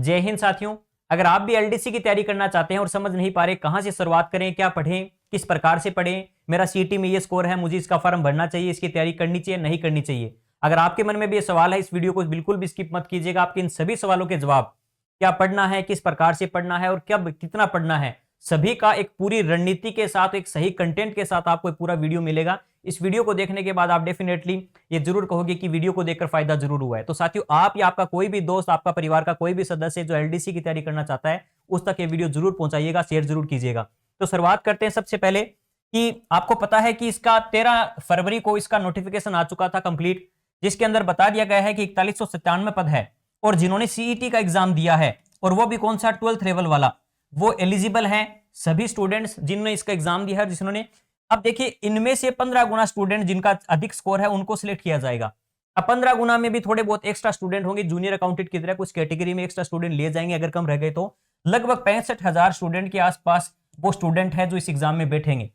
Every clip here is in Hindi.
जय हिंद साथियों। अगर आप भी एलडीसी की तैयारी करना चाहते हैं और समझ नहीं पा रहे कहां से शुरुआत करें, क्या पढ़ें, किस प्रकार से पढ़ें, मेरा सीटी में ये स्कोर है, मुझे इसका फॉर्म भरना चाहिए, इसकी तैयारी करनी चाहिए नहीं करनी चाहिए, अगर आपके मन में भी ये सवाल है, इस वीडियो को बिल्कुल भी स्किप मत कीजिएगा। आपके इन सभी सवालों के जवाब, क्या पढ़ना है, किस प्रकार से पढ़ना है और कब कितना पढ़ना है, सभी का एक पूरी रणनीति के साथ, एक सही कंटेंट के साथ आपको पूरा वीडियो मिलेगा। इस वीडियो को देखने के बाद आप डेफिनेटली ये जरूर कहोगे कि वीडियो को देखकर फायदा जरूर हुआ है। तो साथियों, आप या आपका कोई भी दोस्त, आपका परिवार का कोई भी सदस्य जो एलडीसी की तैयारी करना चाहता है, उस तक ये वीडियो जरूर पहुंचाइएगा, शेयर जरूर कीजिएगा। तो शुरुआत करते हैं सबसे पहले कि आपको पता है कि इसका 13 फरवरी को इसका नोटिफिकेशन आ चुका था कंप्लीट, जिसके अंदर बता दिया गया है कि 4197 पद है और जिन्होंने सीईटी का एग्जाम दिया है, और वो भी कौन सा, 12th लेवल वाला, वो एलिजिबल है। सभी स्टूडेंट्स जिन्होंने इसका एग्जाम दिया है, जिन्होंने, अब देखिए इनमें से 15 गुना स्टूडेंट जिनका अधिक स्कोर है उनको सिलेक्ट किया जाएगा। अब 15 गुना में भी थोड़े बहुत एक्स्ट्रा स्टूडेंट होंगे, जूनियर अकाउंटेंट की तरह कुछ कैटेगरी में एक्स्ट्रा स्टूडेंट लिए जाएंगे, अगर कम रह गए तो लगभग 65,000 स्टूडेंट के आसपास वो स्टूडेंट है जो इस एग्जाम में बैठेंगे।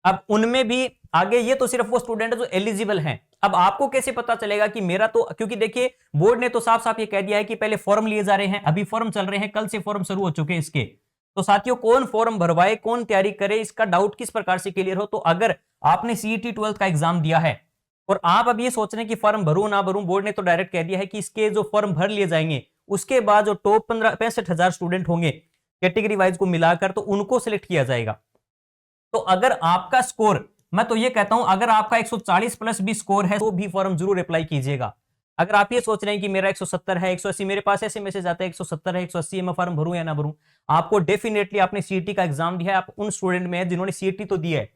अब उनमें भी आगे, ये तो सिर्फ वो स्टूडेंट है जो एलिजिबल हैं। अब आपको कैसे पता चलेगा कि मेरा तो, क्योंकि देखिए बोर्ड ने तो साफ साफ ये कह दिया है कि पहले फॉर्म लिए जा रहे हैं, अभी फॉर्म चल रहे हैं, कल से फॉर्म शुरू हो चुके हैं इसके। तो साथियों, कौन फॉर्म भरवाए, कौन तैयारी करे, इसका डाउट किस प्रकार से क्लियर हो। तो अगर आपने सीईटी 12th का एग्जाम दिया है और आप अब ये सोच रहे हैं कि फॉर्म भरूं ना भरूं, बोर्ड ने तो डायरेक्ट कह दिया है कि इसके जो फॉर्म भर लिए जाएंगे, उसके बाद जो टॉप 65,000 स्टूडेंट होंगे कैटेगरी वाइज को मिलाकर, तो उनको सिलेक्ट किया जाएगा। तो अगर आपका स्कोर, मैं तो ये कहता हूं, अगर आपका 140 प्लस भी स्कोर है तो भी फॉर्म जरूर अप्लाई कीजिएगा। अगर आप ये सोच रहे हैं कि मेरा 170 है, 180, मेरे पास ऐसे मैसेज आता है 170 है, 180 है, मैं फॉर्म भरूं या ना भरूं, आपको डेफिनेटली, आपने सीईटी का एग्जाम दिया है, आप उन स्टूडेंट में है जिन्होंने सीईटी तो दिया है।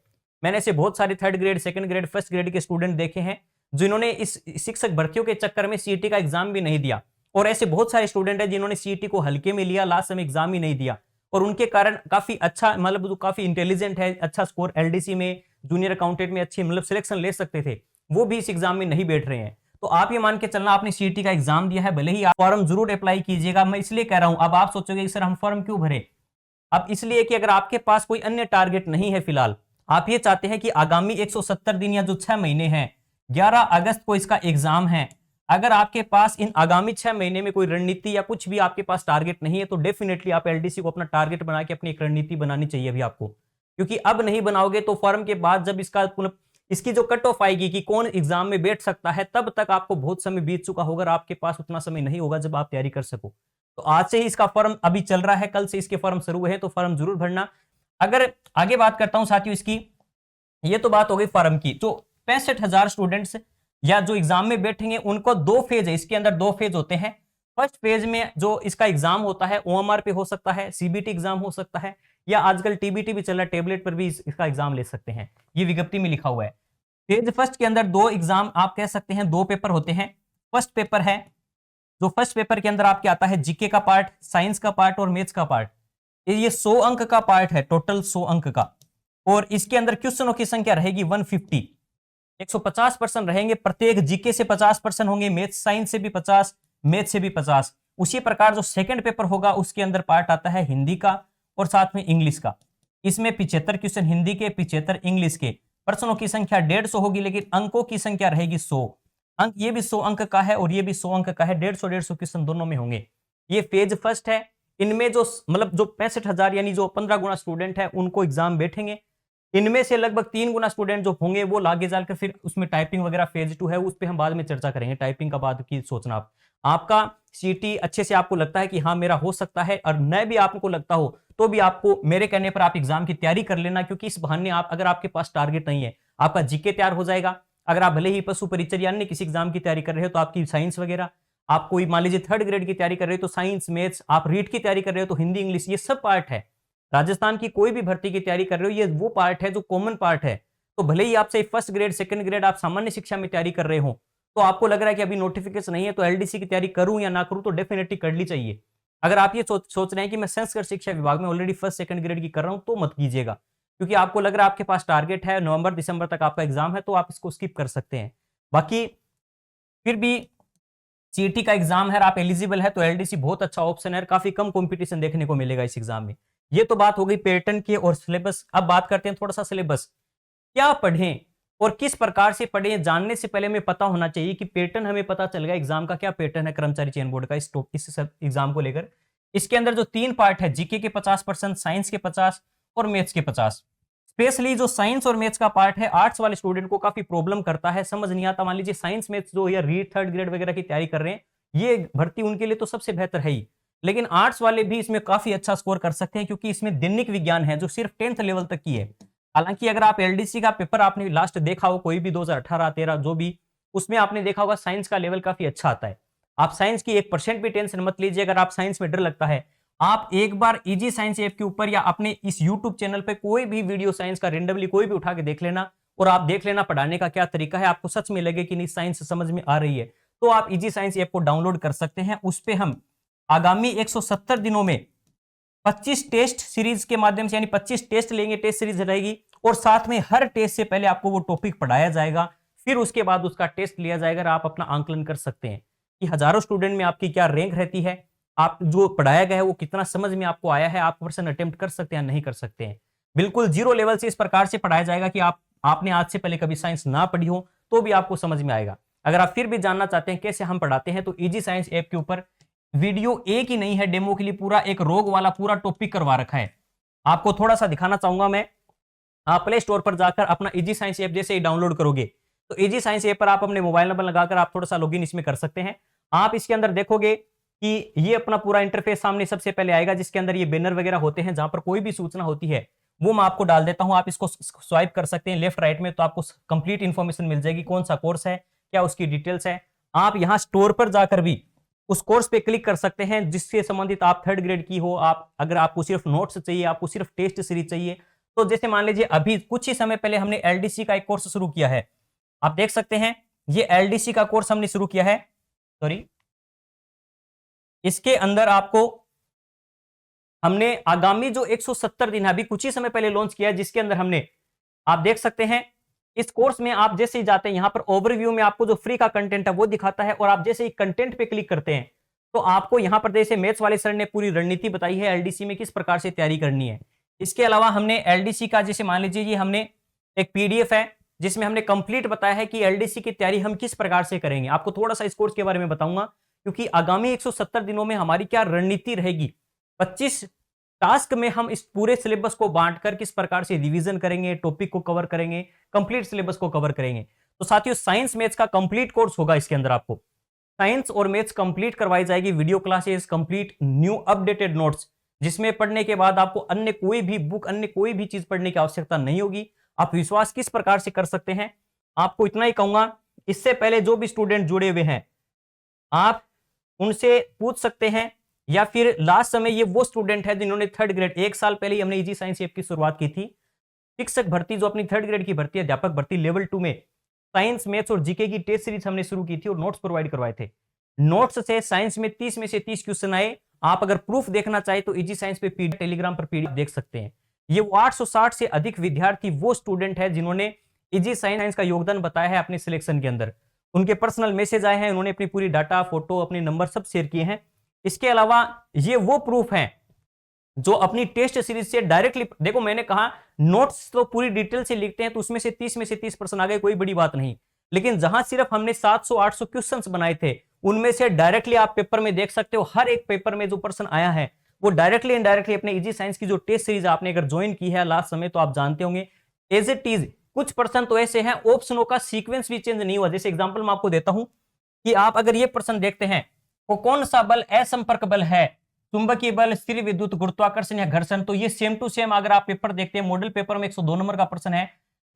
मैंने ऐसे बहुत सारे 3rd grade, 2nd grade, 1st grade के स्टूडेंट देखे हैं जिन्होंने इस शिक्षक भर्तियों के चक्कर में सीईटी का एग्जाम भी नहीं दिया, और ऐसे बहुत सारे स्टूडेंट हैं जिन्होंने सीईटी को हल्के में लिया, लास्ट समय एग्जाम ही नहीं दिया, और उनके कारण काफी अच्छा, मतलब जो काफी इंटेलिजेंट है, अच्छा स्कोर एलडीसी में, जूनियर अकाउंटेंट में अच्छी मतलब सिलेक्शन ले सकते थे, वो भी इस एग्जाम में नहीं बैठ रहे हैं। तो आप ये मान के चलना, आपने सीईटी का एग्जाम दिया है, भले ही आप फॉर्म जरूर अप्लाई कीजिएगा। मैं इसलिए कह रहा हूं, अब आप सोचोगे सर हम फॉर्म क्यों भरे, अब इसलिए कि अगर आपके पास कोई अन्य टारगेट नहीं है फिलहाल, आप ये चाहते हैं कि आगामी 170 दिन या जो 6 महीने हैं, 11 अगस्त को इसका एग्जाम है, अगर आपके पास इन आगामी 6 महीने में कोई रणनीति या कुछ भी आपके पास टारगेट नहीं है, तो डेफिनेटली आप एलडीसी को अपना टारगेट बना के अपनी एक रणनीति बनानी चाहिए अभी आपको, क्योंकि अब नहीं बनाओगे तो फॉर्म के बाद जब इसकी जो कट ऑफ आएगी कि कौन एग्जाम में बैठ सकता है, तब तक आपको बहुत समय बीत चुका होगा और आपके पास उतना समय नहीं होगा जब आप तैयारी कर सको। तो आज से ही इसका फॉर्म अभी चल रहा है, कल से इसके फॉर्म शुरू है, तो फॉर्म जरूर भरना। अगर आगे बात करता हूं साथियों इसकी, ये तो बात हो गई फॉर्म की। जो 65,000 स्टूडेंट्स या जो एग्जाम में बैठेंगे, उनको 2 फेज है, इसके अंदर 2 फेज होते हैं। फर्स्ट फेज में जो इसका एग्जाम होता है ओएमआर पे हो सकता है, सीबीटी एग्जाम हो सकता है, या आजकल टीबीटी भी चल रहा है, टेबलेट पर भी इसका एग्जाम ले सकते हैं, ये विज्ञप्ति में लिखा हुआ है। फेज फर्स्ट के अंदर 2 एग्जाम, आप कह सकते हैं 2 पेपर होते हैं। फर्स्ट पेपर है, जो फर्स्ट पेपर के अंदर आपके आता है जीके का पार्ट, साइंस का पार्ट और मैथ्स का पार्ट। ये 100 अंक का पार्ट है, टोटल 100 अंक का, और इसके अंदर क्वेश्चनों की संख्या रहेगी 150, 150% रहेंगे प्रत्येक, जीके से 50% होंगे, मैथ्स साइंस से भी 50, मैथ से भी 50। उसी प्रकार जो सेकंड पेपर होगा उसके अंदर पार्ट आता है हिंदी का और साथ में इंग्लिश का। इसमें 75 क्वेश्चन हिंदी के, 75 इंग्लिश के। प्रश्नों की संख्या 150 होगी, लेकिन अंकों की संख्या रहेगी 100 अंक। ये भी 100 अंक का है और ये भी 100 अंक का है, 150 क्वेश्चन दोनों में होंगे। ये फेज फर्स्ट है। इनमें जो मतलब जो 65,000 यानी जो 15 गुना स्टूडेंट है उनको एग्जाम बैठेंगे। इनमें से लगभग 3 गुना स्टूडेंट जो होंगे वो आगे जाकर फिर उसमें टाइपिंग वगैरह फेज 2 है, उस पर हम बाद में चर्चा करेंगे। टाइपिंग का बाद की सोचना, आपका सीटी अच्छे से आपको लगता है कि हाँ मेरा हो सकता है, और न भी आपको लगता हो तो भी आपको मेरे कहने पर आप एग्जाम की तैयारी कर लेना, क्योंकि इस बहाने आप, अगर आपके पास टारगेट नहीं है, आपका जीके तैयार हो जाएगा। अगर आप भले ही पशु परीक्षा या अन्य किसी एग्जाम की तैयारी कर रहे हो तो आपकी साइंस वगैरह, आप कोई मान लीजिए 3rd ग्रेड की तैयारी कर रहे हो तो साइंस मैथ्स, आप रीट की तैयारी कर रहे हो तो हिंदी इंग्लिश, ये सब पार्ट है। राजस्थान की कोई भी भर्ती की तैयारी कर रहे हो, ये वो पार्ट है जो कॉमन पार्ट है। तो भले ही आपसे 1st ग्रेड 2nd ग्रेड आप सामान्य शिक्षा में तैयारी कर रहे हो, तो आपको लग रहा है कि अभी नोटिफिकेशन नहीं है तो एलडीसी की तैयारी करूं या ना करूं, तो डेफिनेटली कर ली चाहिए। अगर आप ये सोच रहे हैं कि मैं संस्कृत शिक्षा विभाग में ऑलरेडी 1st 2nd ग्रेड की कर रहा हूं, तो मत कीजिएगा, क्योंकि आपको लग रहा है आपके पास टारगेट है, नवंबर दिसंबर तक आपका एग्जाम है, तो आप इसको स्किप कर सकते हैं। बाकी फिर भी सीईटी का एग्जाम है, आप एलिजिबल है तो एलडीसी बहुत अच्छा ऑप्शन है, काफी कम कंपटीशन देखने को मिलेगा इस एग्जाम में। ये तो बात हो गई पैटर्न की और सिलेबस। अब बात करते हैं थोड़ा सा सिलेबस, क्या पढ़ें और किस प्रकार से पढ़े जानने से पहले हमें पता होना चाहिए कि पैटर्न हमें पता चल गया एग्जाम का क्या पैटर्न है कर्मचारी चयन बोर्ड का इस एग्जाम को लेकर। इसके अंदर जो 3 पार्ट है, जीके के 50%, साइंस के 50 और मैथ्स के 50। स्पेशली जो साइंस और मैथ्स का पार्ट है आर्ट्स वाले स्टूडेंट को काफी प्रॉब्लम करता है, समझ नहीं आता। मान लीजिए साइंस मैथ्स जो या रीड थर्ड ग्रेड वगैरह की तैयारी कर रहे हैं, ये भर्ती उनके लिए तो सबसे बेहतर है ही, लेकिन आर्ट्स वाले भी इसमें काफी अच्छा स्कोर कर सकते हैं क्योंकि इसमें दैनिक विज्ञान है जो सिर्फ 10th लेवल तक की है। हालांकि अगर आप एलडीसी का पेपर आपने लास्ट देखा हो कोई भी 2018-13 जो भी, उसमें आपने देखा होगा साइंस का लेवल काफी अच्छा आता है। आप साइंस की 1% भी टेंशन मत लीजिए। अगर आप साइंस में डर लगता है, आप एक बार इजी साइंस ऐप के ऊपर या अपने इस यूट्यूब चैनल पे कोई भी वीडियो साइंस का रेंडमली कोई भी उठा के देख लेना और आप देख लेना पढ़ाने का क्या तरीका है। आपको सच में लगे कि नहीं साइंस समझ में आ रही है, तो आप इजी साइंस ऐप को डाउनलोड कर सकते हैं। उस पे हम आगामी 170 दिनों में 25 टेस्ट सीरीज के माध्यम से, यानी 25 टेस्ट लेंगे, टेस्ट सीरीज रहेगी, और साथ में हर टेस्ट से पहले आपको वो टॉपिक पढ़ाया जाएगा, फिर उसके बाद उसका टेस्ट लिया जाएगा। आप अपना आंकलन कर सकते हैं कि हजारों स्टूडेंट में आपकी क्या रैंक रहती है, आप जो पढ़ाया गया है वो कितना समझ में आपको आया है, आप पर्सन अटेम्प्ट कर सकते हैं नहीं कर सकते हैं। बिल्कुल जीरो लेवल से इस प्रकार से पढ़ाया जाएगा कि आपने आज से पहले कभी साइंस ना पढ़ी हो तो भी आपको समझ में आएगा। अगर आप फिर भी जानना चाहते हैं कैसे हम पढ़ाते हैं, तो इजी साइंस ऐप के ऊपर वीडियो एक ही नहीं है, डेमो के लिए पूरा एक रोग वाला पूरा टॉपिक करवा रखा है। आपको थोड़ा सा दिखाना चाहूंगा मैं। आप प्ले स्टोर पर जाकर अपना इजी साइंस ऐप जैसे ही डाउनलोड करोगे, तो इजी साइंस ऐप पर आप अपने मोबाइल नंबर लगाकर आप थोड़ा सा लॉगिन इसमें कर सकते हैं। आप इसके अंदर देखोगे कि ये अपना पूरा इंटरफेस सामने सबसे पहले आएगा, जिसके अंदर ये बैनर वगैरह होते हैं, जहां पर कोई भी सूचना होती है वो मैं आपको डाल देता हूं। आप इसको स्वाइप कर सकते हैं लेफ्ट राइट में, तो आपको कंप्लीट इंफॉर्मेशन मिल जाएगी, कौन सा कोर्स है, क्या उसकी डिटेल्स है। आप यहां स्टोर पर जाकर भी उस कोर्स पे क्लिक कर सकते हैं जिससे संबंधित आप थर्ड ग्रेड की हो। आप अगर आपको सिर्फ नोट्स चाहिए, आपको सिर्फ टेस्ट सीरीज चाहिए, तो जैसे मान लीजिए अभी कुछ ही समय पहले हमने एलडीसी का एक कोर्स शुरू किया है, आप देख सकते हैं ये एलडीसी का कोर्स हमने शुरू किया है। सॉरी, इसके अंदर आपको हमने आगामी जो 170 दिन है अभी कुछ ही समय पहले लॉन्च किया है, जिसके अंदर हमने, आप देख सकते हैं इस कोर्स में आप जैसे ही जाते हैं यहां पर ओवरव्यू में आपको जो फ्री का कंटेंट है वो दिखाता है, और आप जैसे ही कंटेंट पे क्लिक करते हैं तो आपको यहां पर जैसे मैथ्स वाले सर ने पूरी रणनीति बताई है एलडीसी में किस प्रकार से तैयारी करनी है। इसके अलावा हमने एलडीसी का, जैसे मान लीजिए ये हमने एक पीडीएफ है जिसमें हमने कंप्लीट बताया है कि एलडीसी की तैयारी हम किस प्रकार से करेंगे। आपको थोड़ा सा इस कोर्स के बारे में बताऊंगा क्योंकि आगामी 170 दिनों में हमारी क्या रणनीति रहेगी। 25 टास्क में हम इस पूरे सिलेबस को बांटकर किस प्रकार से रिवीजन करेंगे, टॉपिक को कवर करेंगे, कंप्लीट सिलेबस को कवर करेंगे। तो साथियों साइंस मैथ्स का कंप्लीट कोर्स होगा, इसके अंदर आपको साइंस और मैथ्स कंप्लीट करवाई जाएगी, video classes, complete new updated notes, जिसमें पढ़ने के बाद आपको अन्य कोई भी बुक, अन्य कोई भी चीज पढ़ने की आवश्यकता नहीं होगी। आप विश्वास किस प्रकार से कर सकते हैं, आपको इतना ही कहूंगा, इससे पहले जो भी स्टूडेंट जुड़े हुए हैं आप उनसे पूछ सकते हैं, या फिर लास्ट समय ये वो स्टूडेंट है जिन्होंने थर्ड ग्रेड, 1 साल पहले ही हमने इजी साइंस ऐप की शुरुआत की थी। शिक्षक भर्ती जो अपनी थर्ड ग्रेड की भर्ती है, अध्यापक भर्ती लेवल 2 में साइंस मैथ्स और जीके की टेस्ट सीरीज हमने शुरू की थी और नोट्स प्रोवाइड करवाए थे। नोट्स से साइंस में 30 में से 30 क्वेश्चन आए। आप अगर प्रूफ देखना चाहे तो इजी साइंस पे पीडीएफ, टेलीग्राम पर पीडीएफ देख सकते हैं। ये 860 से अधिक विद्यार्थी वो स्टूडेंट है जिन्होंने इजी साइंस का योगदान बताया है अपने सिलेक्शन के अंदर। उनके पर्सनल मैसेज आए हैं, उन्होंने अपनी पूरी डाटा, फोटो, अपने नंबर सब शेयर किए हैं। इसके अलावा ये वो प्रूफ हैं जो अपनी टेस्ट सीरीज से डायरेक्टली, देखो मैंने कहा नोट्स तो पूरी डिटेल से लिखते हैं तो उसमें से 30 में से 30% आ गए, कोई बड़ी बात नहीं, लेकिन जहां सिर्फ हमने 700-800 क्वेश्चंस बनाए थे उनमें से डायरेक्टली आप पेपर में देख सकते हो, हर एक पेपर में जो पर्सन आया है वो डायरेक्टली इनडायरेक्टली अपने इजी साइंस की जो टेस्ट सीरीज आपने अगर ज्वाइन की है लास्ट समय, तो आप जानते होंगे एज इट इज। कुछ पर्सन तो ऐसे हैं ऑप्शनों का सीक्वेंस भी चेंज नहीं हुआ। जैसे एग्जांपल मैं आपको देता हूं कि आप अगर ये पर्सन देखते हैं वो कौन सा बल असंपर्क बल है, चुंबकीय बल, स्थिर विद्युत, गुरुत्वाकर्षण या घर्षण, तो ये सेम टू सेम अगर आप पेपर देखते हैं, मॉडल पेपर में 102 नंबर का प्रश्न है,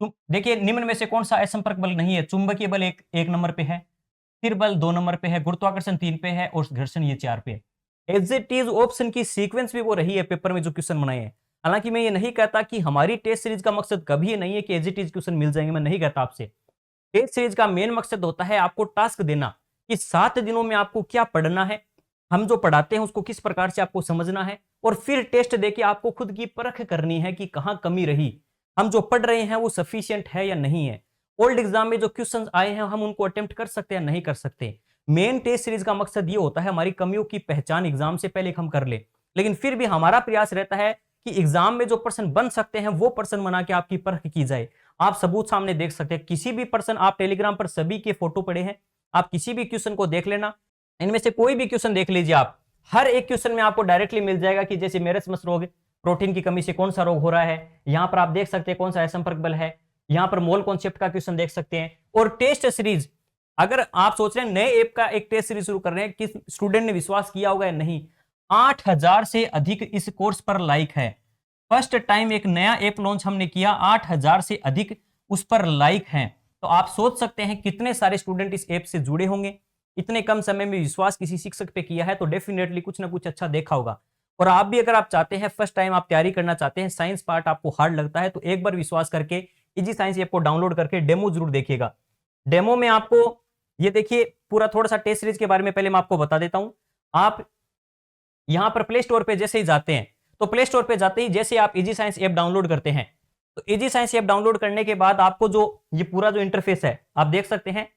तो देखिए निम्न में से कौन सा असंपर्क बल नहीं है। चुंबकीय बल एक नंबर पे है, स्थिर बल 2 नंबर पे है, गुरुत्वाकर्षण 3 पे है और घर्षण ये 4 पे है। एज इट इज ऑप्शन की सीक्वेंस भी वो रही है पेपर में जो क्वेश्चन बनाए हैं। हालांकि मैं ये नहीं कहता कि हमारी टेस्ट सीरीज का मकसद कभी ये नहीं है कि एज इट इज क्वेश्चन मिल जाएंगे, मैं नहीं कहता आपसे। टेस्ट सीरीज का मेन मकसद होता है आपको टास्क देना कि 7 दिनों में आपको क्या पढ़ना है, हम जो पढ़ाते हैं उसको किस प्रकार से आपको समझना है, और फिर टेस्ट देके आपको खुद की परख करनी है कि कहां कमी रही, हम जो पढ़ रहे हैं वो सफिशिएंट है या नहीं है। ओल्ड एग्जाम में जो क्वेश्चंस आए हैं हम उनको अटेम्प्ट कर सकते हैं नहीं कर सकते। मेन टेस्ट सीरीज का मकसद ये होता है हमारी कमियों की पहचान एग्जाम से पहले हम कर ले, लेकिन फिर भी हमारा प्रयास रहता है कि एग्जाम में जो पर्सन बन सकते हैं वो पर्सन बना के आपकी परख की जाए। आप सबूत सामने देख सकते हैं। किसी भी पर्सन, आप टेलीग्राम पर सभी के फोटो पड़े हैं, आप किसी भी क्वेश्चन को देख लेना, इनमें से कोई भी क्वेश्चन देख लीजिए आप, हर एक क्वेश्चन में आपको डायरेक्टली मिल जाएगा कि जैसे मेरेस्मस रोग, प्रोटीन की कमी से कौन सा रोग हो रहा है, यहां पर आप देख सकते हैं कौन सा असंपर्क बल है, यहां पर मोल कॉन्सेप्ट का क्वेश्चन देख सकते हैं। और टेस्ट सीरीज, अगर आप सोच रहे हैं नए ऐप का एक टेस्ट सीरीज शुरू कर रहे हैं, किस स्टूडेंट ने विश्वास किया होगा या नहीं, 8000 से अधिक इस कोर्स पर लाइक है। फर्स्ट टाइम एक नया ऐप लॉन्च हमने किया, 8000 से अधिक उस पर लाइक हैं। तो आप सोच सकते हैं कितने सारे स्टूडेंट इस ऐप से जुड़े होंगे। इतने कम समय में विश्वास किसी शिक्षक पे किया है तो डेफिनेटली कुछ ना कुछ अच्छा देखा होगा। और आप भी अगर आप चाहते हैं, फर्स्ट टाइम आप तैयारी करना चाहते हैं, साइंस पार्ट आपको हार्ड लगता है, तो एक बार विश्वास करके इजी साइंस ऐप को डाउनलोड करके डेमो जरूर देखिएगा। डेमो में आपको ये देखिए पूरा थोड़ा सा टेस्ट सीरीज के बारे में पहले मैं आपको बता देता हूं। आप यहां पर प्ले स्टोर पे जैसे ही जाते हैं, तो प्ले स्टोर पे जाते ही जैसे आप इजी साइंस ऐप डाउनलोड करते हैं, तो इजी साइंस ऐप डाउनलोड करने के बाद आपको जो ये पूरा जो इंटरफेस है आप देख सकते हैं,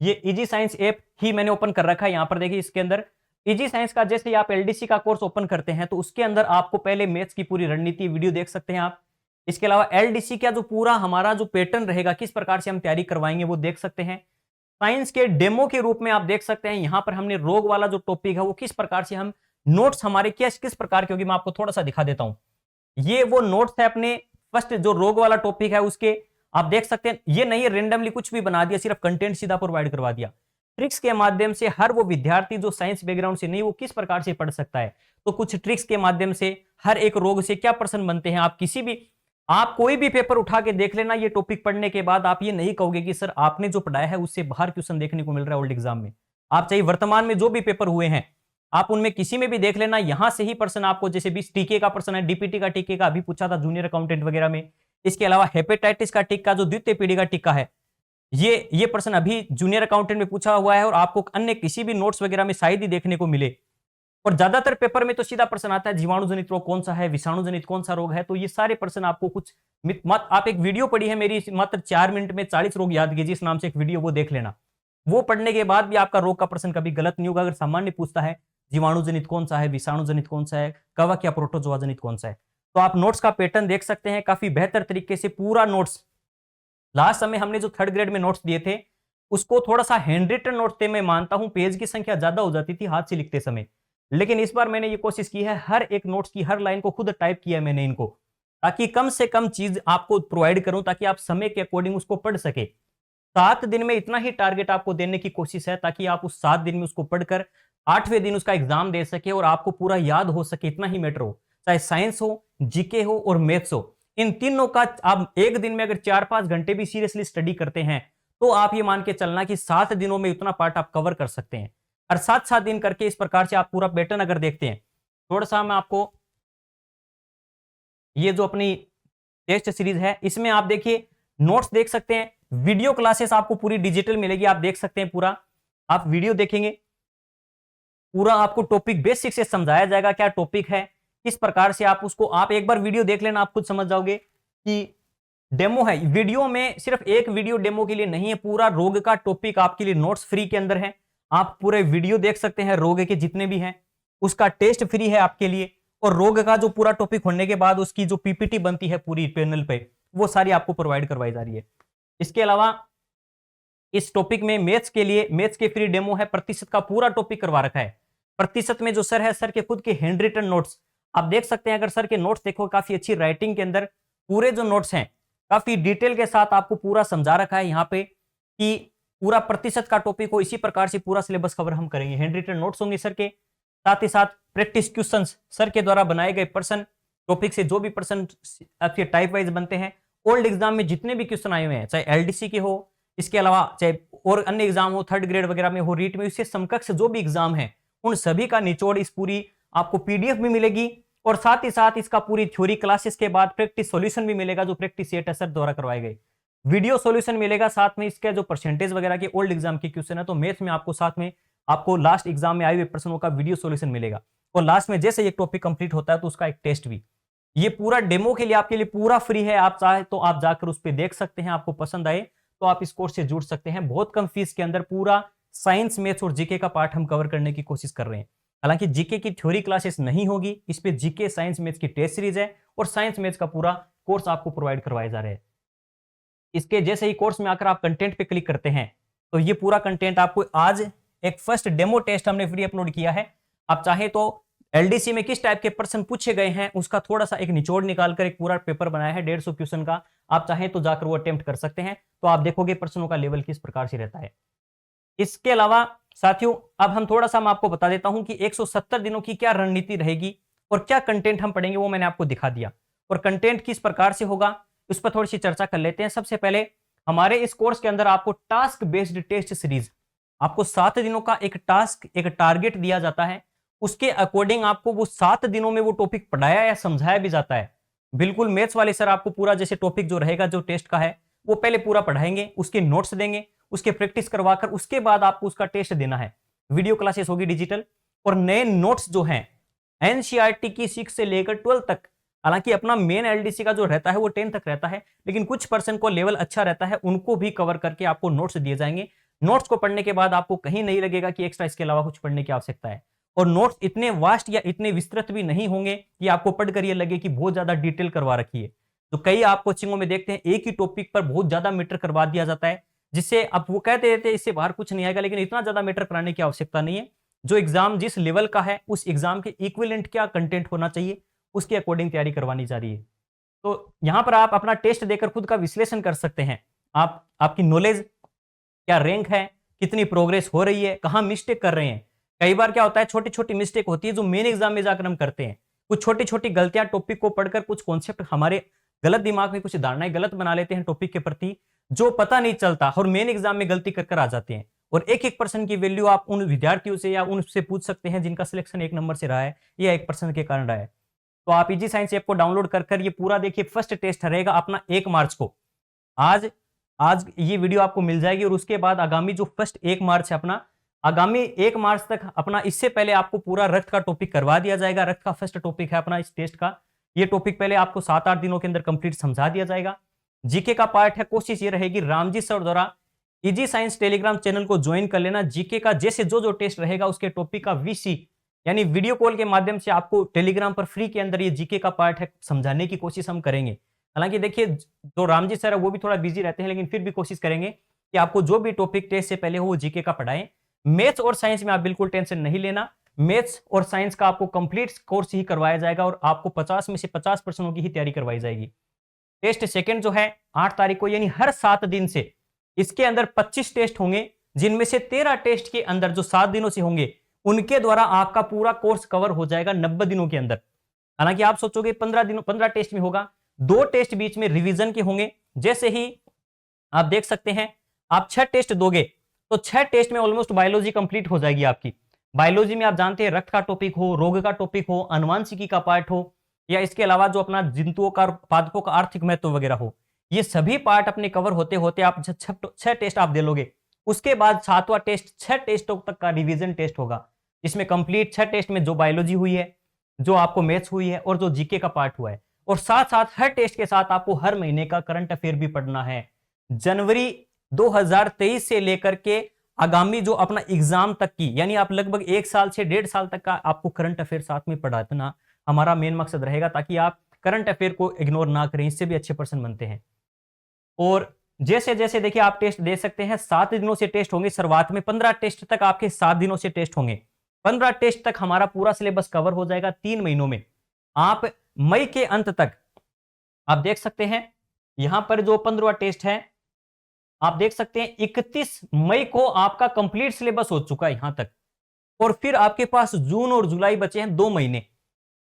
ये इजी साइंस ऐप ही मैंने ओपन कर रखा है। यहां पर देखिए इसके अंदर इजी साइंस का जैसे आप एलडीसी का कोर्स ओपन करते हैं तो उसके अंदर आपको पहले मैथ्स की पूरी रणनीति वीडियो देख सकते हैं आप। इसके अलावा एलडीसी का जो पूरा हमारा जो पैटर्न रहेगा, किस प्रकार से हम तैयारी करवाएंगे, वो देख सकते हैं। साइंस के डेमो के रूप में आप देख सकते हैं, यहां पर हमने रोग वाला जो टॉपिक है वो किस प्रकार से हम नोट्स हमारे किस प्रकार के होगी, मैं आपको थोड़ा सा दिखा देता हूं। ये वो नोट्स है अपने फर्स्ट जो रोग वाला टॉपिक है उसके, आप देख सकते हैं। ये नहीं रेंडमली कुछ भी बना दिया, सिर्फ कंटेंट सीधा प्रोवाइड करवा दिया। ट्रिक्स के माध्यम से हर वो विद्यार्थी जो साइंस बैकग्राउंड से नहीं, वो किस प्रकार से पढ़ सकता है। तो कुछ ट्रिक्स के माध्यम से हर एक रोग से क्या प्रश्न बनते हैं, आप किसी भी, आप कोई भी पेपर उठा के देख लेना, ये टॉपिक पढ़ने के बाद आप ये नहीं कहोगे कि सर आपने जो पढ़ाया है उससे बाहर क्वेश्चन देखने को मिल रहा है ओल्ड एग्जाम में। आप चाहे वर्तमान में जो भी पेपर हुए हैं, आप उनमें किसी में भी देख लेना, यहां से ही प्रश्न आपको, जैसे 20 टीके का प्रश्न है, डीपीटी का टीके का अभी पूछा था जूनियर अकाउंटेंट वगैरह में। इसके अलावा हेपेटाइटिस का टीका जो द्वितीय पीढ़ी का टीका है, ये प्रश्न अभी जूनियर अकाउंटेंट में पूछा हुआ है और आपको अन्य किसी भी नोट्स वगैरह में शायद ही देखने को मिले। और ज्यादातर पेपर में तो सीधा प्रश्न आता है जीवाणु जनित रोग कौन सा है, विषाणु जनित कौन सा रोग है। तो ये सारे प्रश्न आपको कुछ आप एक वीडियो पढ़ी है मेरी, मात्र 4 मिनट में 40 रोग याद कीजिए, इस नाम से एक वीडियो, वो देख लेना। वो पढ़ने के बाद भी आपका रोग का प्रश्न कभी गलत नहीं होगा। अगर सामान्य पूछता है जीवाणु जनित कौन सा है, विषाणु जनित कौन सा है, कवक या प्रोटोजोआ जनित कौन सा है, तो आप नोट्स का पैटर्न देख सकते हैं। काफी बेहतर तरीके से पूरा नोट्स, लास्ट समय हमने जो 3rd ग्रेड में नोट्स दिए थे उसको थोड़ा सा हैंड रिटन नोट्स थे, मैं मानता हूं पेज की संख्या ज्यादा हो जाती थी हाथ से लिखते समय, लेकिन इस बार मैंने ये कोशिश की है हर एक नोट्स की हर लाइन को खुद टाइप किया मैंने इनको, ताकि कम से कम चीज आपको प्रोवाइड करूं, ताकि आप समय के अकॉर्डिंग उसको पढ़ सके। 7 दिन में इतना ही टारगेट आपको देने की कोशिश है, ताकि आप उस 7 दिन में उसको पढ़कर 8वें दिन उसका एग्जाम दे सके और आपको पूरा याद हो सके, इतना ही मैटर हो। चाहे साइंस हो, जीके हो और मैथ्स हो, इन तीनों का आप एक दिन में अगर 4-5 घंटे भी सीरियसली स्टडी करते हैं तो आप ये मान के चलना कि 7 दिनों में इतना पार्ट आप कवर कर सकते हैं। और 7-7 दिन करके इस प्रकार से आप पूरा पैटर्न अगर देखते हैं, थोड़ा सा मैं आपको ये जो अपनी टेस्ट सीरीज है इसमें आप देखिए नोट्स देख सकते हैं, वीडियो क्लासेस आपको पूरी डिजिटल मिलेगी, आप देख सकते हैं पूरा, आप वीडियो देखेंगे पूरा आपको टॉपिक बेसिक से समझाया जाएगा, क्या टॉपिक है, किस प्रकार से आप उसको, आप एक बार वीडियो देख लेना, आप खुद समझ जाओगे कि डेमो है। वीडियो में सिर्फ एक वीडियो डेमो के लिए नहीं है, पूरा रोग का टॉपिक आपके लिए नोट्स फ्री के अंदर है, आप पूरे वीडियो देख सकते हैं रोग के जितने भी हैं, उसका टेस्ट फ्री है आपके लिए। और रोग का जो पूरा टॉपिक होने के बाद उसकी जो पीपीटी बनती है पूरी पैनल पे, वो सारी आपको प्रोवाइड करवाई जा रही है। इसके अलावा इस टॉपिक में मैथ्स के लिए मैथ्स के फ्री डेमो है, प्रतिशत का पूरा टॉपिक करवा रखा है। प्रतिशत में जो सर है, सर के खुद के हैंड रिटन नोट्स आप देख सकते हैं, अगर सर के नोट्स देखो काफी अच्छी राइटिंग के अंदर पूरे जो नोट्स हैं काफी डिटेल के साथ आपको पूरा समझा रखा है यहाँ पे कि पूरा प्रतिशत का टॉपिक हो, इसी प्रकार से पूरा सिलेबस कवर हम करेंगे। हैंड रिटन नोट्स होंगे सर के, साथ ही साथ प्रैक्टिस क्वेश्चंस सर के द्वारा बनाए गए प्रश्न, टॉपिक से जो भी प्रश्न आपके टाइप वाइज बनते हैं, ओल्ड एग्जाम में जितने भी क्वेश्चन आए हुए हैं, चाहे एलडीसी के हो, इसके अलावा चाहे और अन्य एग्जाम हो, 3rd ग्रेड वगैरह में हो, रीट में, इससे समकक्ष जो भी एग्जाम है उन सभी का निचोड़ इस पूरी आपको पीडीएफ भी मिलेगी। और साथ ही साथ इसका पूरी थ्योरी क्लासेस के बाद प्रैक्टिस सॉल्यूशन भी मिलेगा, जो प्रैक्टिस सेट है सर द्वारा करवाए गए, वीडियो सॉल्यूशन मिलेगा, साथ में इसके जो परसेंटेज वगैरह के ओल्ड एग्जाम के क्वेश्चन है, तो मैथ में आपको साथ में आपको लास्ट एग्जाम में आए हुए प्रश्नों का वीडियो सॉल्यूशन मिलेगा। और लास्ट में जैसे एक टॉपिक कंप्लीट होता है तो उसका एक टेस्ट भी। ये पूरा डेमो के लिए आपके लिए पूरा फ्री है, आप चाहे तो आप जाकर उस पर देख सकते हैं, आपको पसंद आए तो आप इस कोर्स से जुड़ सकते हैं। बहुत कम फीस के अंदर पूरा साइंस, मैथ्स और जीके का पार्ट हम कवर करने की कोशिश कर रहे हैं। हालांकि जीके की थ्योरी क्लासेस नहीं होगी, इस पे जीके, साइंस, मैथ्स की टेस्ट सीरीज है और साइंस मैथ्स का पूरा कोर्स आपको प्रोवाइड करवाए जा रहे हैं। इसके जैसे ही कोर्स में आकर आप कंटेंट पे क्लिक करते हैं तो ये पूरा कंटेंट आपको आज एक फर्स्ट डेमो टेस्ट हमने फ्री अपलोड किया है। आप चाहे तो एलडीसी में किस टाइप के प्रश्न पूछे गए हैं उसका थोड़ा सा एक निचोड़ निकालकर एक पूरा पेपर बनाया है 150 क्वेश्चन का। आप चाहे तो जाकर वो अटेम्प्ट कर सकते हैं, तो आप देखोगे प्रश्नों का लेवल किस प्रकार से रहता है। इसके अलावा साथियों अब हम थोड़ा सा मैं आपको बता देता हूं कि 170 दिनों की क्या रणनीति रहेगी और क्या कंटेंट हम पढ़ेंगे, वो मैंने आपको दिखा दिया। और कंटेंट किस प्रकार से होगा उस पर थोड़ी सी चर्चा कर लेते हैं। सबसे पहले हमारे इस कोर्स के अंदर आपको टास्क बेस्ड टेस्ट सीरीज, आपको 7 दिनों का एक टास्क एक टारगेट दिया जाता है, उसके अकॉर्डिंग आपको वो 7 दिनों में वो टॉपिक पढ़ाया या समझाया भी जाता है। बिल्कुल मैथ्स वाले सर आपको पूरा जैसे टॉपिक जो रहेगा जो टेस्ट का है वो पहले पूरा पढ़ाएंगे, उसके नोट्स देंगे, उसके प्रैक्टिस करवाकर उसके बाद आपको उसका टेस्ट देना है। वीडियो क्लासेस होगी डिजिटल, और नए नोट्स जो हैं एनसीईआरटी की 6 से लेकर 12 तक, हालांकि अपना मेन एलडीसी का जो रहता है वो 10 तक रहता है, लेकिन कुछ पर्सन को लेवल अच्छा रहता है उनको भी कवर करके आपको नोट्स दिए जाएंगे। नोट्स को पढ़ने के बाद आपको कहीं नहीं लगेगा कि एक्स्ट्रा इसके अलावा कुछ पढ़ने की आवश्यकता है। और नोट्स इतने वास्ट या इतने विस्तृत भी नहीं होंगे कि आपको पढ़कर ये लगे कि बहुत ज्यादा डिटेल करवा रखी है। तो कई आप कोचिंगों में देखते हैं एक ही टॉपिक पर बहुत ज्यादा मीटर करवा दिया जाता है, जिससे अब वो कहते रहते हैं इससे बाहर कुछ नहीं आएगा, लेकिन इतना ज्यादा मीटर कराने की आवश्यकता नहीं है। जो एग्जाम जिस लेवल का है उस एग्जाम के इक्विवेलेंट क्या कंटेंट होना चाहिए उसके अकॉर्डिंग तैयारी करवानी जा रही है। तो यहां पर आप अपना टेस्ट देकर खुद का विश्लेषण कर सकते हैं। आपकी नॉलेज क्या रैंक है, कितनी प्रोग्रेस हो रही है, कहां मिस्टेक कर रहे हैं। कई बार क्या होता है छोटी छोटी मिस्टेक होती है जो मेन एग्जाम में जाकर हम करते हैं। कुछ छोटी छोटी गलतियां टॉपिक को पढ़कर कुछ कॉन्सेप्ट हमारे गलत दिमाग में कुछ धारणाएं गलत बना लेते हैं टॉपिक के प्रति, जो पता नहीं चलता और मेन एग्जाम में गलती कर आ जाते हैं। और एक एक पर्सन की वैल्यू आप उन विद्यार्थियों से या उनसे पूछ सकते हैं जिनका सिलेक्शन 1 नंबर से रहा है या 1% के कारण रहा है। तो आप इजी साइंस ऐप को डाउनलोड कर ये पूरा देखिए। फर्स्ट टेस्ट रहेगा अपना 1 मार्च को। आज ये वीडियो आपको मिल जाएगी और उसके बाद आगामी जो फर्स्ट 1 मार्च है अपना, आगामी 1 मार्च तक अपना, इससे पहले आपको पूरा रक्त का टॉपिक करवा दिया जाएगा। रक्त का फर्स्ट टॉपिक है अपना इस टेस्ट का। ये टॉपिक पहले आपको 7-8 दिनों के अंदर कंप्लीट समझा दिया जाएगा। जीके का पार्ट है, कोशिश ये रहेगी रामजी सर द्वारा इजी साइंस टेलीग्राम चैनल को ज्वाइन कर लेना। जीके का जैसे जो टेस्ट रहेगा उसके टॉपिक का वीसी यानी वीडियो कॉल के माध्यम से आपको टेलीग्राम पर फ्री के अंदर ये जीके का पार्ट है समझाने की कोशिश हम करेंगे। हालांकि देखिए जो रामजी सर है वो भी थोड़ा बिजी रहते हैं, लेकिन फिर भी कोशिश करेंगे कि आपको जो भी टॉपिक टेस्ट से पहले हो वो जीके का पढ़ाएं। मैथ्स और साइंस में आप बिल्कुल टेंशन नहीं लेना, मैथ्स और साइंस का आपको कंप्लीट कोर्स ही करवाया जाएगा और आपको 50 में से 50 प्रश्नों की ही तैयारी करवाई जाएगी। टेस्ट सेकंड जो है 8 तारीख को, यानी हर 7 दिन से इसके अंदर 25 टेस्ट होंगे, जिनमें से 13 टेस्ट के अंदर जो 7 दिनों से होंगे उनके द्वारा आपका पूरा कोर्स कवर हो जाएगा 90 दिनों के अंदर। हालांकि आप सोचोगे 15 टेस्ट में होगा, 2 टेस्ट बीच में रिवीजन के होंगे। जैसे ही आप देख सकते हैं आप 6 टेस्ट दोगे तो 6 टेस्ट में ऑलमोस्ट बायोलॉजी कंप्लीट हो जाएगी आपकी। बायोलॉजी में आप जानते हैं रक्त का टॉपिक हो, रोग का टॉपिक हो, अनुवांशिकी का पार्ट हो, या इसके अलावा जो अपना जंतुओं का पादपों का आर्थिक महत्व वगैरह हो, ये सभी पार्ट अपने कवर होते होते आप 6 टेस्ट आप दे लोगे। उसके बाद 7वां टेस्ट 6 टेस्टों तक का रिवीजन टेस्ट होगा, जिसमें कंप्लीट 6 टेस्ट में जो बायोलॉजी हुई है, जो आपको मैथ्स हुई है और जो जीके का पार्ट हुआ है। और साथ साथ हर टेस्ट के साथ आपको हर महीने का करंट अफेयर भी पढ़ना है। जनवरी 2023 से लेकर के आगामी जो अपना एग्जाम तक की, यानी आप लगभग 1 साल से 1.5 साल तक का आपको करंट अफेयर साथ में पढ़ाना हमारा मेन मकसद रहेगा, ताकि आप करंट अफेयर को इग्नोर ना करें, इससे भी अच्छे पर्सन बनते हैं। और जैसे जैसे देखिए आप टेस्ट दे सकते हैं, 7 दिनों से टेस्ट होंगे शुरुआत में, 15 टेस्ट तक आपके 7 दिनों से टेस्ट होंगे। 15 टेस्ट तक हमारा पूरा सिलेबस कवर हो जाएगा 3 महीनों में। आप मई के अंत तक आप देख सकते हैं यहां पर जो 15वां टेस्ट है आप देख सकते हैं 31 मई को आपका कंप्लीट सिलेबस हो चुका है यहां तक। और फिर आपके पास जून और जुलाई बचे हैं 2 महीने।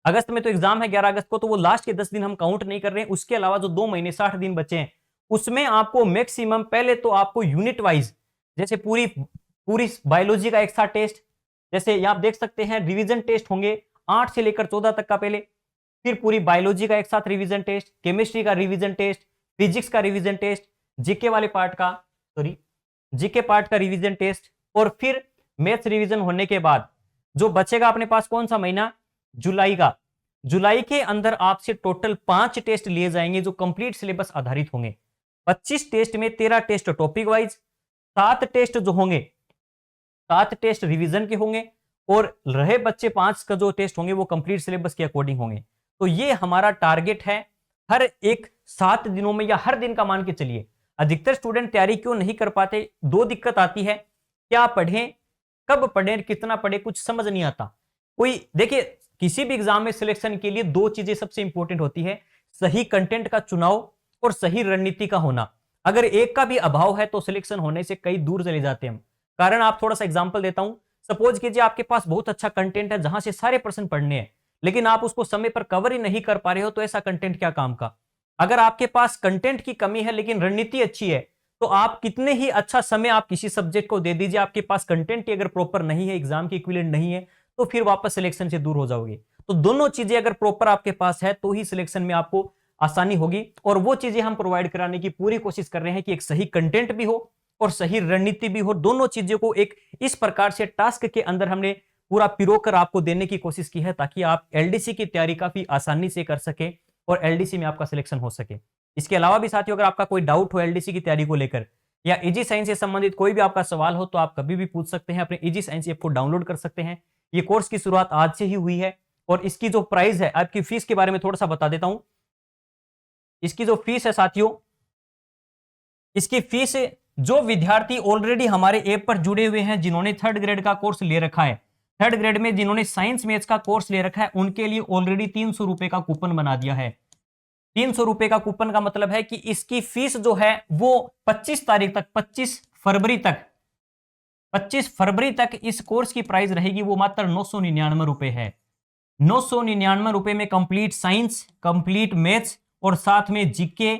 अगस्त में तो एग्जाम है 11 अगस्त को, तो वो लास्ट के 10 दिन हम काउंट नहीं कर रहे हैं। उसके अलावा जो 2 महीने 60 दिन बचे हैं उसमें आपको मैक्सिमम पहले तो आपको यूनिट वाइज, जैसे पूरी बायोलॉजी का एक साथ टेस्ट, जैसे आप देख सकते हैं रिवीजन टेस्ट होंगे 8 से लेकर 14 तक का पहले, फिर पूरी बायोलॉजी का एक साथ रिवीजन टेस्ट, केमिस्ट्री का रिवीजन टेस्ट, फिजिक्स का रिवीजन टेस्ट, जीके वाले पार्ट का जीके पार्ट का रिवीजन टेस्ट, और फिर मैथ्स रिवीजन होने के बाद जो बचेगा अपने पास कौन सा महीना, जुलाई का। जुलाई के अंदर आपसे टोटल 5 टेस्ट लिए जाएंगे जो कंप्लीट सिलेबस आधारित होंगे। 25 टेस्ट में 13 टेस्ट टॉपिक वाइज, 7 टेस्ट जो होंगे 7 टेस्ट रिवीजन के होंगे, और रहे बच्चे 5 का जो टेस्ट होंगे वो कंप्लीट सिलेबस के अकॉर्डिंग होंगे। तो ये हमारा टारगेट है हर एक 7 दिनों में या हर दिन का मान के चलिए। अधिकतर स्टूडेंट तैयारी क्यों नहीं कर पाते? दो दिक्कत आती है, क्या पढ़ें, कब पढ़ें, कितना पढ़ें, कुछ समझ नहीं आता। कोई देखिए, किसी भी एग्जाम में सिलेक्शन के लिए दो चीजें सबसे इंपॉर्टेंट होती है, सही कंटेंट का चुनाव और सही रणनीति का होना। अगर एक का भी अभाव है तो सिलेक्शन होने से कई दूर चले जाते हैं हम। कारण आप थोड़ा सा एग्जांपल देता हूं। सपोज कीजिए आपके पास बहुत अच्छा कंटेंट है जहां से सारे प्रश्न पढ़ने हैं, लेकिन आप उसको समय पर कवर ही नहीं कर पा रहे हो, तो ऐसा कंटेंट क्या काम का। अगर आपके पास कंटेंट की कमी है लेकिन रणनीति अच्छी है, तो आप कितने ही अच्छा समय आप किसी सब्जेक्ट को दे दीजिए, आपके पास कंटेंट ही अगर प्रॉपर नहीं है, एग्जाम की इक्विवेलेंट नहीं है, तो फिर वापस सिलेक्शन से दूर हो जाओगे। तो दोनों चीजें अगर प्रॉपर आपके पास है तो ही सिलेक्शन में आपको आसानी होगी। और वो चीजें हम प्रोवाइड कराने की पूरी कोशिश कर रहे हैं कि एक सही कंटेंट भी हो और सही रणनीति भी हो। दोनों चीजों को एक इस प्रकार से टास्क के अंदर हमने पूरा पिरोकर आपको देने की कोशिश की है, ताकि आप एलडीसी की तैयारी काफी आसानी से कर सके और एलडीसी में आपका सिलेक्शन हो सके। इसके अलावा भी साथियों, अगर आपका कोई डाउट हो एलडीसी की तैयारी को लेकर या इजी साइंस से संबंधित कोई भी आपका सवाल हो, तो आप कभी भी पूछ सकते हैं। अपने इजी साइंस ऐप को डाउनलोड कर सकते हैं। ये कोर्स की शुरुआत आज से ही हुई है और इसकी जो प्राइस है, आपकी फीस के बारे में थोड़ा सा बता देता हूं। इसकी जो फीस है साथियों, इसकी फीस जो विद्यार्थी ऑलरेडी हमारे ऐप पर जुड़े हुए हैं, जिन्होंने 3rd ग्रेड का कोर्स ले रखा है, 3rd ग्रेड में जिन्होंने साइंस मैथ्स का कोर्स ले रखा है, उनके लिए ऑलरेडी 300 रुपए का कूपन बना दिया है। 300 रुपए का कूपन का मतलब है कि इसकी फीस जो है वो 25 तारीख तक, 25 फरवरी तक इस कोर्स की प्राइस रहेगी, वो मात्र 999 रुपए है। 999 रुपए में कंप्लीट साइंस, कंप्लीट मैथ्स और साथ में जीके,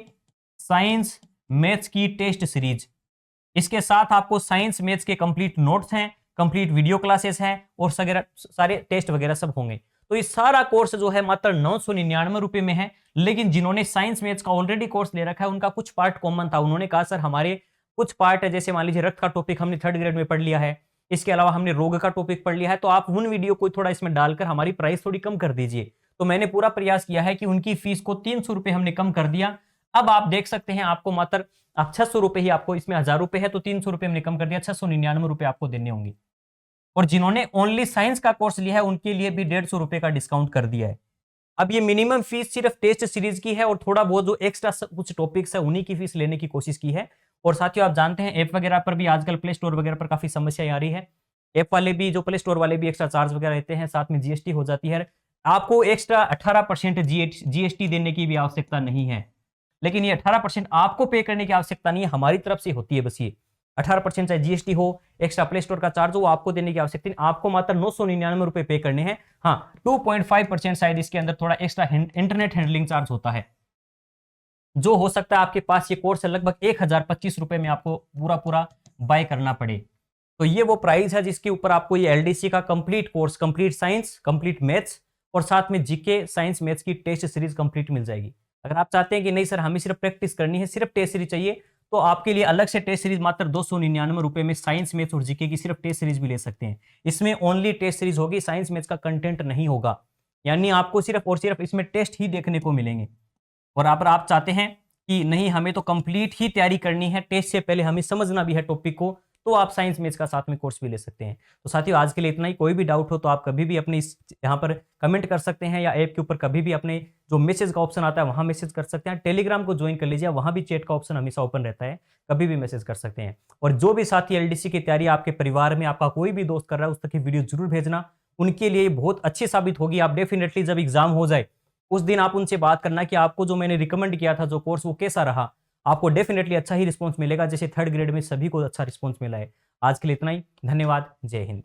साइंस मैथ्स की टेस्ट सीरीज। इसके साथ आपको साइंस मैथ्स के कंप्लीट नोट्स हैं, कंप्लीट वीडियो क्लासेस हैं और सारे टेस्ट वगैरह सब होंगे। तो ये सारा कोर्स जो है मात्र 999 रुपए में है। लेकिन जिन्होंने साइंस मैथ्स का ऑलरेडी कोर्स ले रखा है, उनका कुछ पार्ट कॉमन था। उन्होंने कहा सर हमारे कुछ पार्ट है, जैसे मान लीजिए रक्त का टॉपिक हमने 3rd ग्रेड में पढ़ लिया है, इसके अलावा हमने रोग का टॉपिक पढ़ लिया है, तो आप उन वीडियो को थोड़ा इसमें डालकर हमारी प्राइस थोड़ी कम कर दीजिए। तो मैंने पूरा प्रयास किया है कि उनकी फीस को 300 रुपए हमने कम कर दिया। अब आप देख सकते हैं, आपको मात्र 600 रुपए ही, आपको इसमें 1000 रुपए है तो 300 रुपए हमने कम कर दिया, 699 रुपए आपको देने होंगे। और जिन्होंने ओनली साइंस का कोर्स लिया है, उनके लिए भी 150 रुपए का डिस्काउंट कर दिया है। अब ये मिनिमम फीस सिर्फ टेस्ट सीरीज की है और थोड़ा बहुत जो एक्स्ट्रा कुछ टॉपिक्स है उन्हीं की फीस लेने की कोशिश की है। और साथियों, आप जानते हैं ऐप वगैरह पर भी आजकल प्ले स्टोर वगैरह पर काफी समस्या आ रही है। ऐप वाले भी, जो प्ले स्टोर वाले भी एक्स्ट्रा चार्ज वगैरह लेते हैं, साथ में जीएसटी हो जाती है। आपको एक्स्ट्रा 18% जीएसटी देने की भी आवश्यकता नहीं है, लेकिन ये 18% आपको पे करने की आवश्यकता नहीं है, हमारी तरफ से होती है। बस ये 18% चाहे जीएसटी हो, एक्स्ट्रा प्ले स्टोर का चार्ज हो, वो आपको देने की आवश्यकता नहीं। आपको मात्र 999 रुपए पे करने हैं। हाँ, 2.5% शायद इसके अंदर थोड़ा एक्स्ट्रा इंटरनेट हैंडलिंग चार्ज होता है, जो हो सकता है आपके पास ये कोर्स है लगभग 1025 रुपए में आपको पूरा बाय करना पड़े। तो ये वो प्राइस है जिसके ऊपर आपको ये एलडीसी का complete course, complete science, complete maths और साथ में जीके, साइंस मैथ्स की टेस्ट सीरीज कंप्लीट मिल जाएगी। अगर आप चाहते हैं कि नहीं सर हमें सिर्फ प्रैक्टिस करनी है, सिर्फ टेस्ट सीरीज चाहिए, तो आपके लिए अलग से टेस्ट सीरीज मात्र 299 रुपए में साइंस मैथ्स और जीके की सिर्फ टेस्ट सीरीज भी ले सकते हैं। इसमें ओनली टेस्ट सीरीज होगी, साइंस मैथ्स का कंटेंट नहीं होगा, यानी आपको सिर्फ और सिर्फ इसमें टेस्ट ही देखने को मिलेंगे। और आप चाहते हैं कि नहीं हमें तो कंप्लीट ही तैयारी करनी है, टेस्ट से पहले हमें समझना भी है टॉपिक को, तो आप साइंस मैथ्स का साथ में कोर्स भी ले सकते हैं। तो साथियों, आज के लिए इतना ही। कोई भी डाउट हो तो आप कभी भी अपने इस यहाँ पर कमेंट कर सकते हैं, या ऐप के ऊपर कभी भी अपने जो मैसेज का ऑप्शन आता है वहां मैसेज कर सकते हैं। टेलीग्राम को ज्वाइन कर लीजिए, वहां भी चैट का ऑप्शन हमेशा ओपन रहता है, कभी भी मैसेज कर सकते हैं। और जो भी साथी एलडीसी की तैयारी आपके परिवार में आपका कोई भी दोस्त कर रहा है, उस तक की वीडियो जरूर भेजना, उनके लिए बहुत अच्छी साबित होगी। आप डेफिनेटली जब एग्जाम हो जाए उस दिन आप उनसे बात करना कि आपको जो मैंने रिकमेंड किया था जो कोर्स, वो कैसा रहा। आपको डेफिनेटली अच्छा ही रिस्पॉन्स मिलेगा, जैसे 3rd ग्रेड में सभी को अच्छा रिस्पॉन्स मिला है। आज के लिए इतना ही। धन्यवाद। जय हिंद।